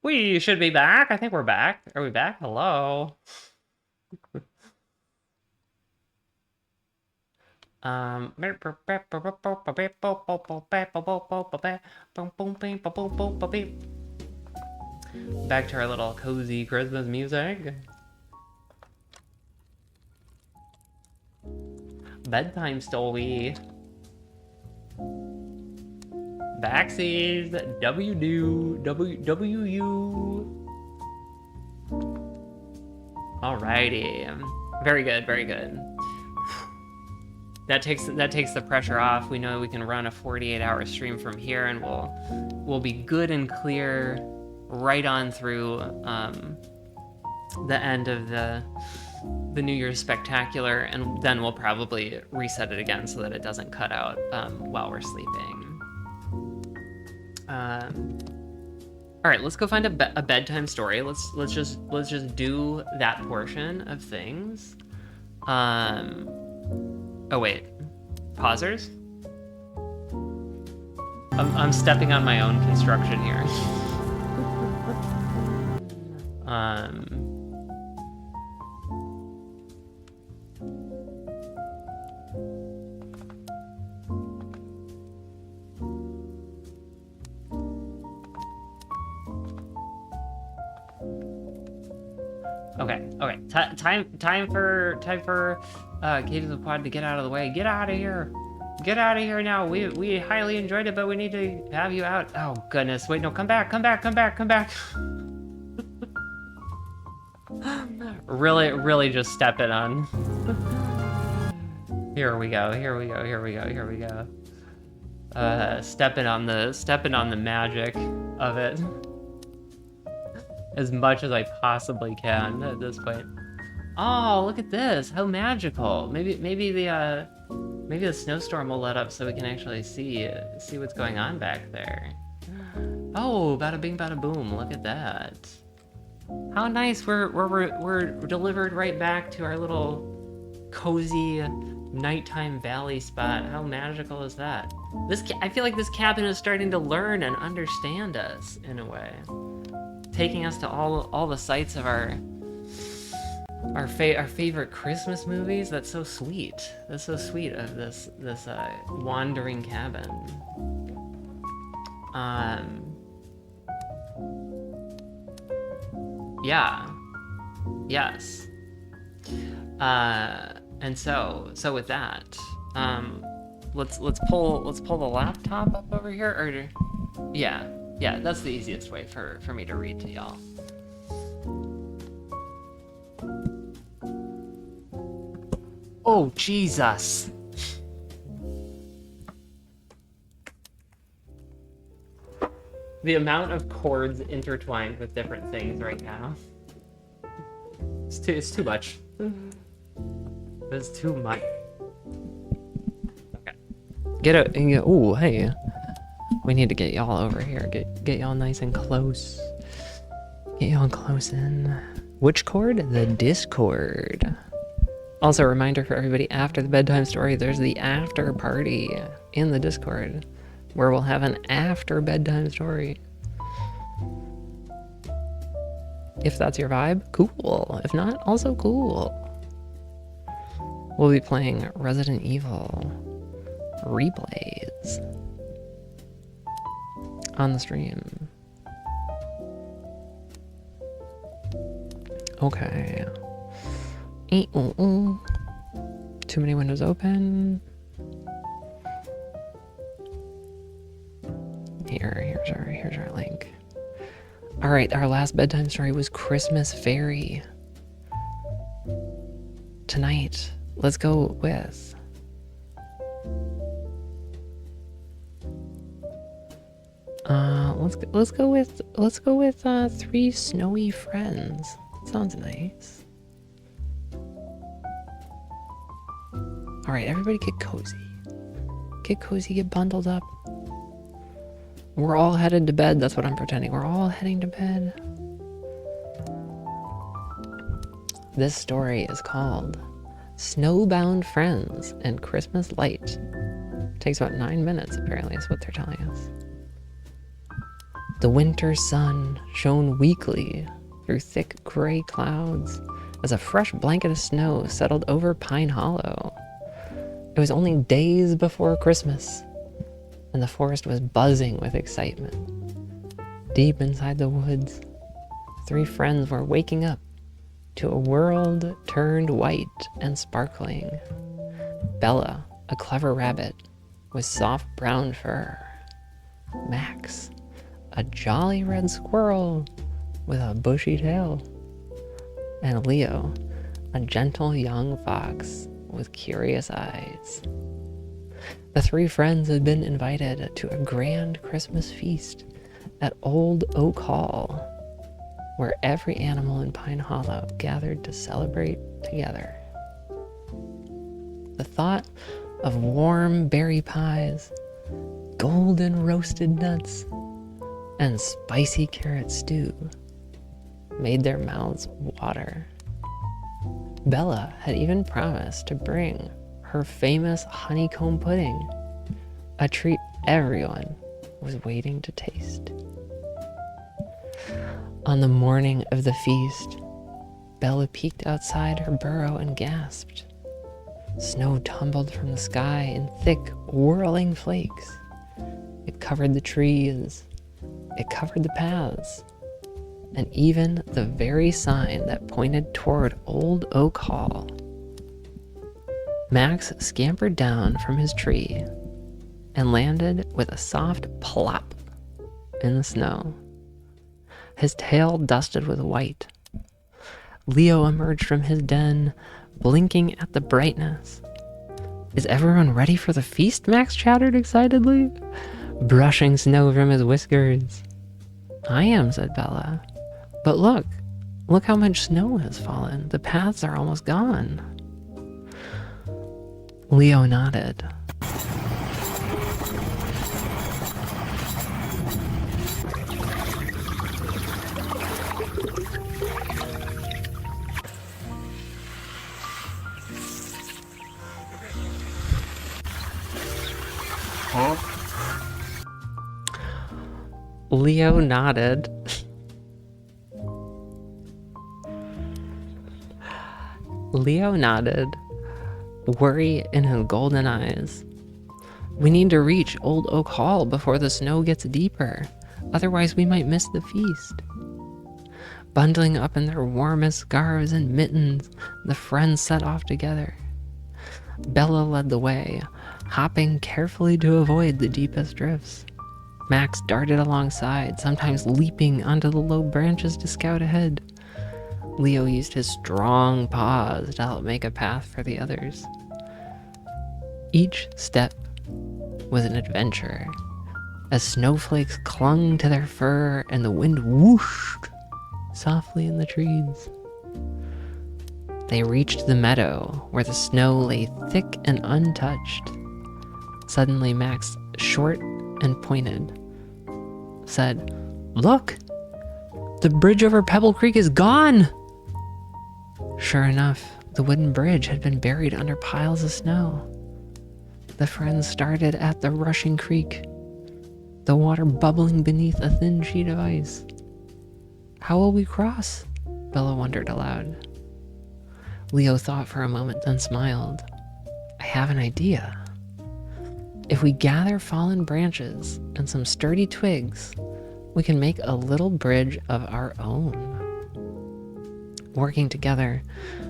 We should be back. I think we're back. Are we back? Hello. Back to our little cozy Christmas music. Bedtime story. Backsies. WU. Alrighty. Very good, very good. That takes the pressure off. We know we can run a 48-hour stream from here, and we'll be good and clear right on through the end of the New Year's Spectacular, and then we'll probably reset it again so that it doesn't cut out while we're sleeping. All right, let's go find a bedtime story. Let's just do that portion of things. Oh wait, pausers? I'm stepping on my own construction here. Okay. Time for Caves of Quad to get out of the way. Get out of here. Get out of here now. We highly enjoyed it, but we need to have you out. Oh goodness. Wait, no, come back. really just step it on. Here we go. Stepping on the magic of it. As much as I possibly can at this point. Oh, look at this! How magical! Maybe the snowstorm will let up so we can actually see what's going on back there. Oh, bada bing, bada boom! Look at that! How nice! We're delivered right back to our little cozy nighttime valley spot. How magical is that? I feel like this cabin is starting to learn and understand us in a way. Taking us to all the sights of our favorite Christmas movies. That's so sweet. That's so sweet of this wandering cabin. Yeah. Yes. And so with that, let's pull the laptop up over here, or yeah, that's the easiest way for me to read to y'all. Oh, Jesus. The amount of chords intertwined with different things right now. It's too much. It's too much. Okay. Oh, hey. We need to get y'all over here. Get y'all nice and close. Get y'all close in. Which chord? The Discord. Also, a reminder for everybody, after the bedtime story, there's the after party in the Discord, where we'll have an after bedtime story. If that's your vibe, cool. If not, also cool. We'll be playing Resident Evil replays on the stream. Okay. Too many windows open. Here's our link. All right, our last bedtime story was Christmas Fairy. Tonight, let's go with let's go with Three Snowy Friends. Sounds nice. All right, everybody get cozy. Get cozy, get bundled up. We're all headed to bed. That's what I'm pretending. We're all heading to bed. This story is called Snowbound Friends and Christmas Light. Takes about 9 minutes, apparently, is what they're telling us. The winter sun shone weakly through thick gray clouds as a fresh blanket of snow settled over Pine Hollow. It was only days before Christmas, and the forest was buzzing with excitement. Deep inside the woods, three friends were waking up to a world turned white and sparkling. Bella, a clever rabbit with soft brown fur. Max, a jolly red squirrel with a bushy tail. And Leo, a gentle young fox with curious eyes. The three friends had been invited to a grand Christmas feast at Old Oak Hall, where every animal in Pine Hollow gathered to celebrate together. The thought of warm berry pies, golden roasted nuts, and spicy carrot stew made their mouths water. Bella had even promised to bring her famous honeycomb pudding, a treat everyone was waiting to taste. On the morning of the feast, Bella peeked outside her burrow and gasped. Snow tumbled from the sky in thick, whirling flakes. It covered the trees, it covered the paths, and even the very sign that pointed toward Old Oak Hall. Max scampered down from his tree and landed with a soft plop in the snow, his tail dusted with white. Leo emerged from his den, blinking at the brightness. "Is everyone ready for the feast?" Max chattered excitedly, brushing snow from his whiskers. "I am," said Bella. "But look how much snow has fallen. The paths are almost gone." Leo nodded. Leo nodded. Leo nodded, worry in his golden eyes. "We need to reach Old Oak Hall before the snow gets deeper. Otherwise, we might miss the feast." Bundling up in their warmest scarves and mittens, the friends set off together. Bella led the way, hopping carefully to avoid the deepest drifts. Max darted alongside, sometimes leaping onto the low branches to scout ahead. Leo used his strong paws to help make a path for the others. Each step was an adventure, as snowflakes clung to their fur and the wind whooshed softly in the trees. They reached the meadow where the snow lay thick and untouched. Suddenly, Max, short and pointed, said, "Look! The bridge over Pebble Creek is gone!" Sure enough, the wooden bridge had been buried under piles of snow. The friends started at the rushing creek, the water bubbling beneath a thin sheet of ice. "How will we cross?" Bella wondered aloud. Leo thought for a moment, then smiled. "I have an idea. If we gather fallen branches and some sturdy twigs, we can make a little bridge of our own." Working together,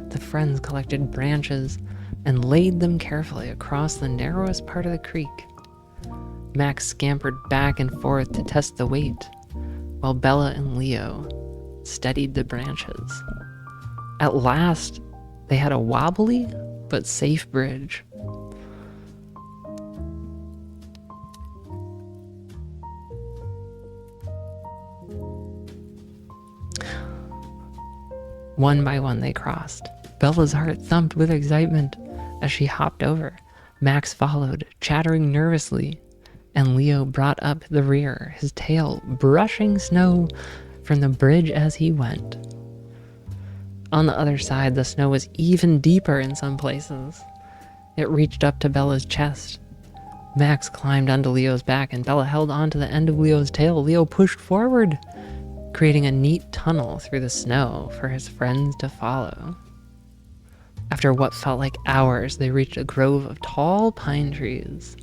the friends collected branches and laid them carefully across the narrowest part of the creek. Max scampered back and forth to test the weight, while Bella and Leo steadied the branches. At last, they had a wobbly but safe bridge. One by one they crossed. Bella's heart thumped with excitement as she hopped over. Max followed, chattering nervously, and Leo brought up the rear, his tail brushing snow from the bridge as he went. On the other side, the snow was even deeper in some places. It reached up to Bella's chest. Max climbed onto Leo's back and Bella held onto the end of Leo's tail. Leo pushed forward, creating a neat tunnel through the snow for his friends to follow. After what felt like hours, they reached a grove of tall pine trees.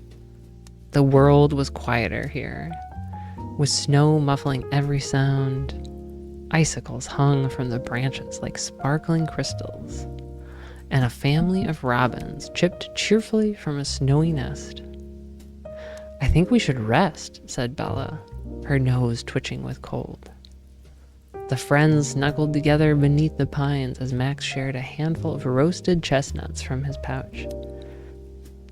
The world was quieter here, with snow muffling every sound. Icicles hung from the branches like sparkling crystals, and a family of robins chipped cheerfully from a snowy nest. "I think we should rest," said Bella, her nose twitching with cold. The friends snuggled together beneath the pines as Max shared a handful of roasted chestnuts from his pouch.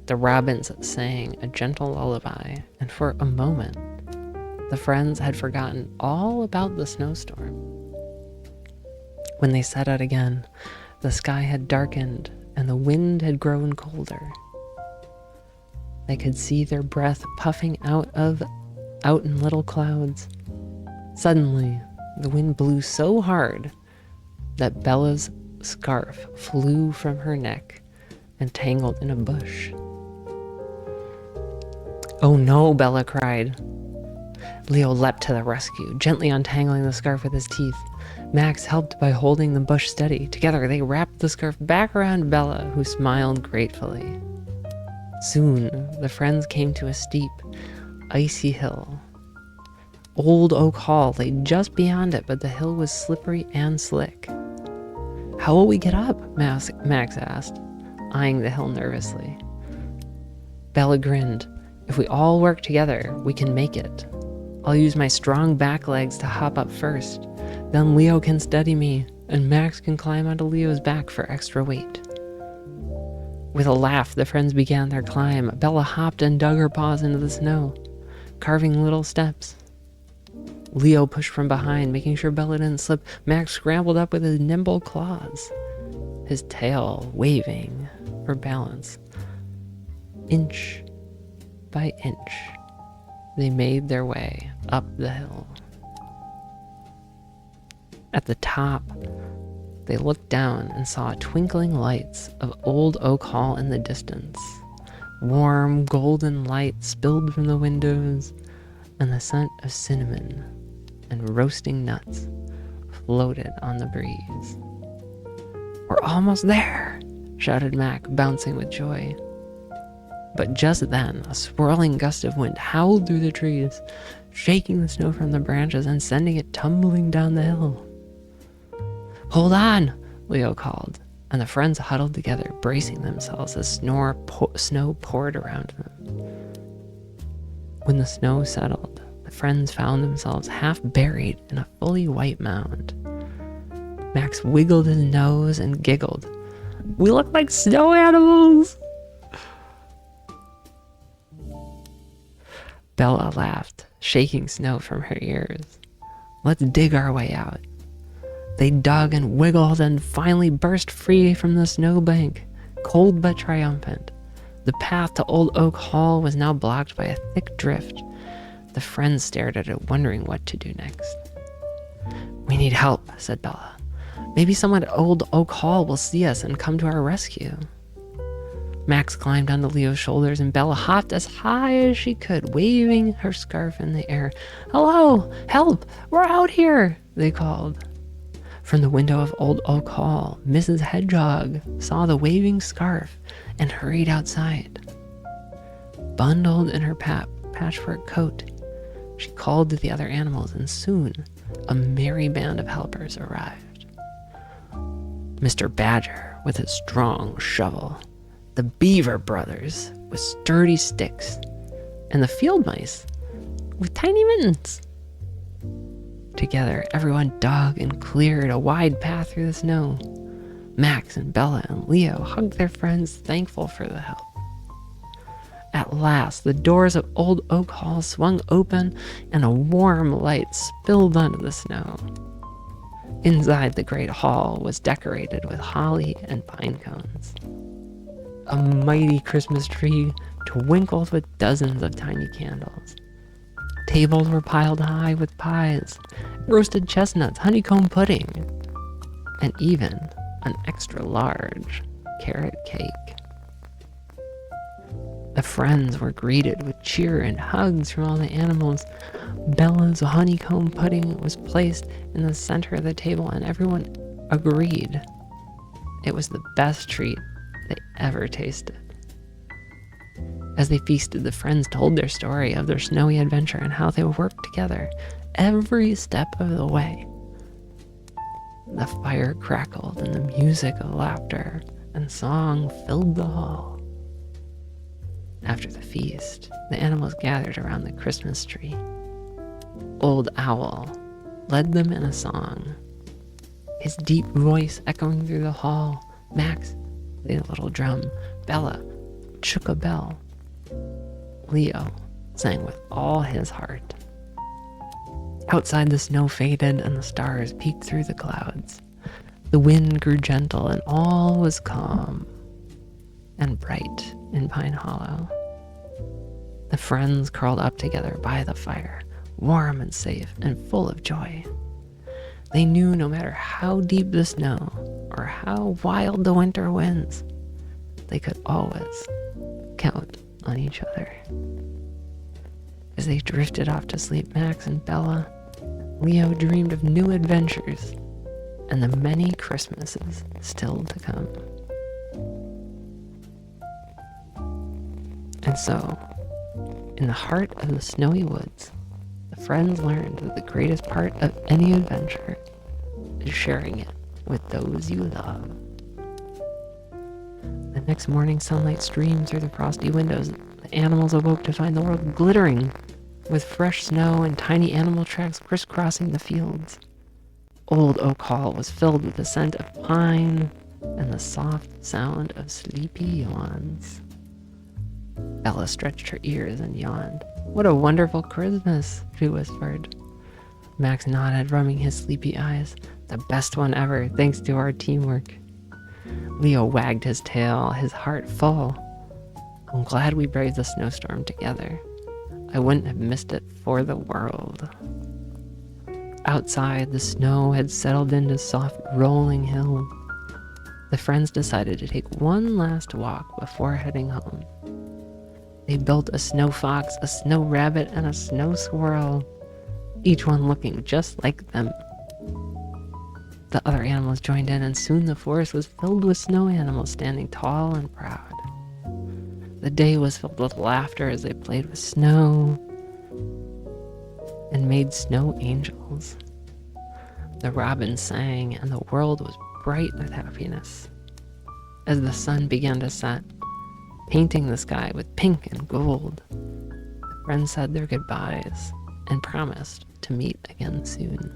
The robins sang a gentle lullaby, and for a moment, the friends had forgotten all about the snowstorm. When they set out again, the sky had darkened and the wind had grown colder. They could see their breath puffing out in little clouds. Suddenly, the wind blew so hard that Bella's scarf flew from her neck and tangled in a bush. "Oh no," Bella cried. Leo leapt to the rescue, gently untangling the scarf with his teeth. Max helped by holding the bush steady. Together, they wrapped the scarf back around Bella, who smiled gratefully. Soon, the friends came to a steep, icy hill. Old Oak Hall lay just beyond it, but the hill was slippery and slick. "How will we get up?" Max asked, eyeing the hill nervously. Bella grinned. "If we all work together, we can make it. I'll use my strong back legs to hop up first. Then Leo can steady me, and Max can climb onto Leo's back for extra weight." With a laugh, the friends began their climb. Bella hopped and dug her paws into the snow, carving little steps. Leo pushed from behind, making sure Bella didn't slip. Max scrambled up with his nimble claws, his tail waving for balance. Inch by inch, they made their way up the hill. At the top, they looked down and saw twinkling lights of Old Oak Hall in the distance. Warm, golden light spilled from the windows, and the scent of cinnamon and roasting nuts floated on the breeze. "We're almost there," shouted Mac, bouncing with joy. But just then, a swirling gust of wind howled through the trees, shaking the snow from the branches and sending it tumbling down the hill. "Hold on," Leo called, and the friends huddled together, bracing themselves as snow poured around them. When the snow settled, the friends found themselves half buried in a fully white mound. Max wiggled his nose and giggled. "We look like snow animals!" Bella laughed, shaking snow from her ears. "Let's dig our way out." They dug and wiggled and finally burst free from the snowbank, cold but triumphant. The path to Old Oak Hall was now blocked by a thick drift. The friends stared at it, wondering what to do next. "We need help," said Bella. "Maybe someone at Old Oak Hall will see us and come to our rescue." Max climbed onto Leo's shoulders and Bella hopped as high as she could, waving her scarf in the air. "Hello! Help! We're out here!" they called. From the window of Old Oak Hall, Mrs. Hedgehog saw the waving scarf and hurried outside. Bundled in her patchwork coat, she called to the other animals, and soon a merry band of helpers arrived. Mr. Badger with his strong shovel, the Beaver brothers with sturdy sticks, and the field mice with tiny mittens. Together, everyone dug and cleared a wide path through the snow. Max and Bella and Leo hugged their friends, thankful for the help. At last, the doors of Old Oak Hall swung open and a warm light spilled onto the snow. Inside the great hall was decorated with holly and pine cones. A mighty Christmas tree twinkled with dozens of tiny candles. Tables were piled high with pies, roasted chestnuts, honeycomb pudding, and even an extra large carrot cake. The friends were greeted with cheer and hugs from all the animals. Bella's honeycomb pudding was placed in the center of the table, and everyone agreed it was the best treat they ever tasted. As they feasted, the friends told their story of their snowy adventure and how they worked together every step of the way. The fire crackled, and the music of laughter and song filled the hall. After the feast, the animals gathered around the Christmas tree. Old Owl led them in a song, his deep voice echoing through the hall. Max played a little drum. Bella shook a bell. Leo sang with all his heart. Outside, the snow faded and the stars peeked through the clouds. The wind grew gentle and all was calm and bright in Pine Hollow. The friends curled up together by the fire, warm and safe and full of joy. They knew no matter how deep the snow or how wild the winter winds, they could always count on each other. As they drifted off to sleep, Max and Bella, Leo dreamed of new adventures and the many Christmases still to come. And so, in the heart of the snowy woods, the friends learned that the greatest part of any adventure is sharing it with those you love. The next morning, sunlight streamed through the frosty windows. The animals awoke to find the world glittering with fresh snow and tiny animal tracks crisscrossing the fields. Old Oak Hall was filled with the scent of pine and the soft sound of sleepy yawns. Bella stretched her ears and yawned. "What a wonderful Christmas," she whispered. Max nodded, rubbing his sleepy eyes. "The best one ever, thanks to our teamwork." Leo wagged his tail, his heart full. "I'm glad we braved the snowstorm together. I wouldn't have missed it for the world." Outside, the snow had settled into soft, rolling hills. The friends decided to take one last walk before heading home. They built a snow fox, a snow rabbit, and a snow squirrel, each one looking just like them. The other animals joined in, and soon the forest was filled with snow animals standing tall and proud. The day was filled with laughter as they played with snow and made snow angels. The robins sang, and the world was bright with happiness. As the sun began to set, painting the sky with pink and gold, the friends said their goodbyes and promised to meet again soon.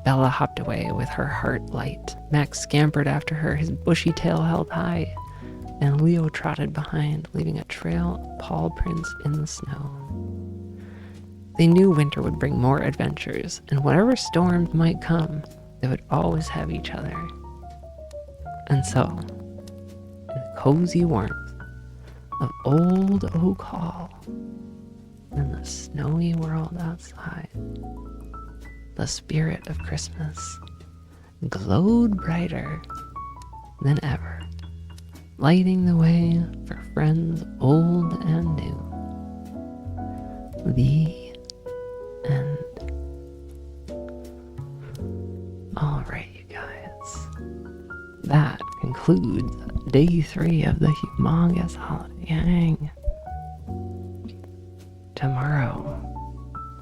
Bella hopped away with her heart light. Max scampered after her, his bushy tail held high, and Leo trotted behind, leaving a trail of paw prints in the snow. They knew winter would bring more adventures, and whatever storms might come, they would always have each other. And so, in the cozy warmth of Old Oak Hall and the snowy world outside, the spirit of Christmas glowed brighter than ever, lighting the way for friends old and new. The end. All right, you guys. That concludes day 3 of the Humongous Holiday Gang. Tomorrow,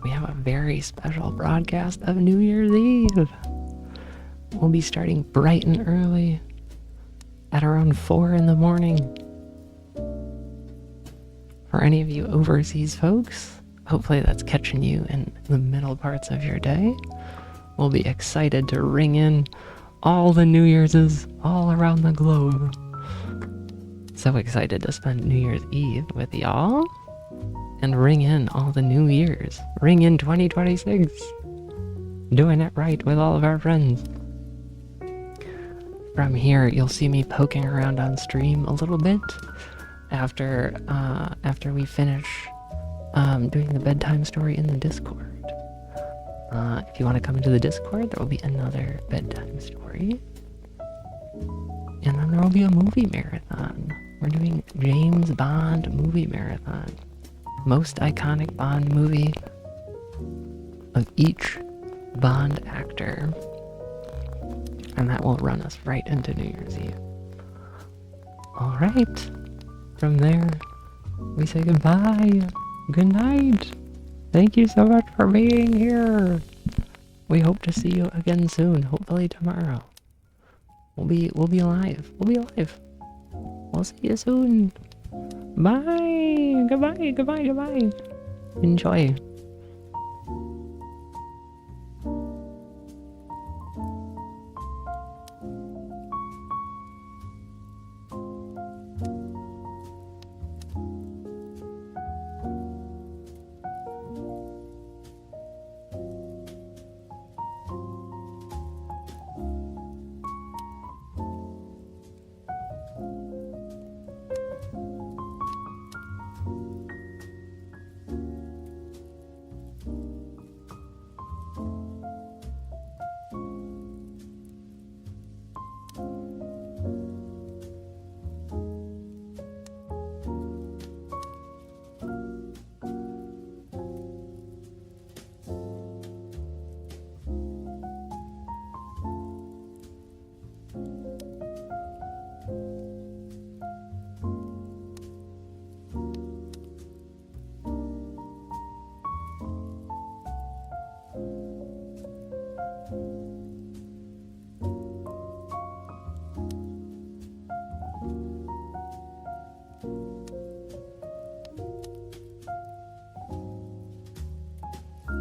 we have a very special broadcast of New Year's Eve. We'll be starting bright and early at around 4 in the morning. For any of you overseas folks, hopefully that's catching you in the middle parts of your day. We'll be excited to ring in all the New Year's all around the globe. So excited to spend New Year's Eve with y'all and ring in all the New Year's. Ring in 2026. Doing it right with all of our friends. From here, you'll see me poking around on stream a little bit after we finish doing the bedtime story in the Discord. If you want to come into the Discord, there will be another bedtime story. And then there will be a movie marathon We're doing James Bond movie marathon. Most iconic Bond movie of each Bond actor. And that will run us right into New Year's Eve. Alright. From there, we say goodbye. Good night. Thank you so much for being here. We hope to see you again soon. Hopefully tomorrow. We'll be live. We'll be live. We'll see you soon. Bye. Goodbye. Goodbye. Goodbye. Enjoy.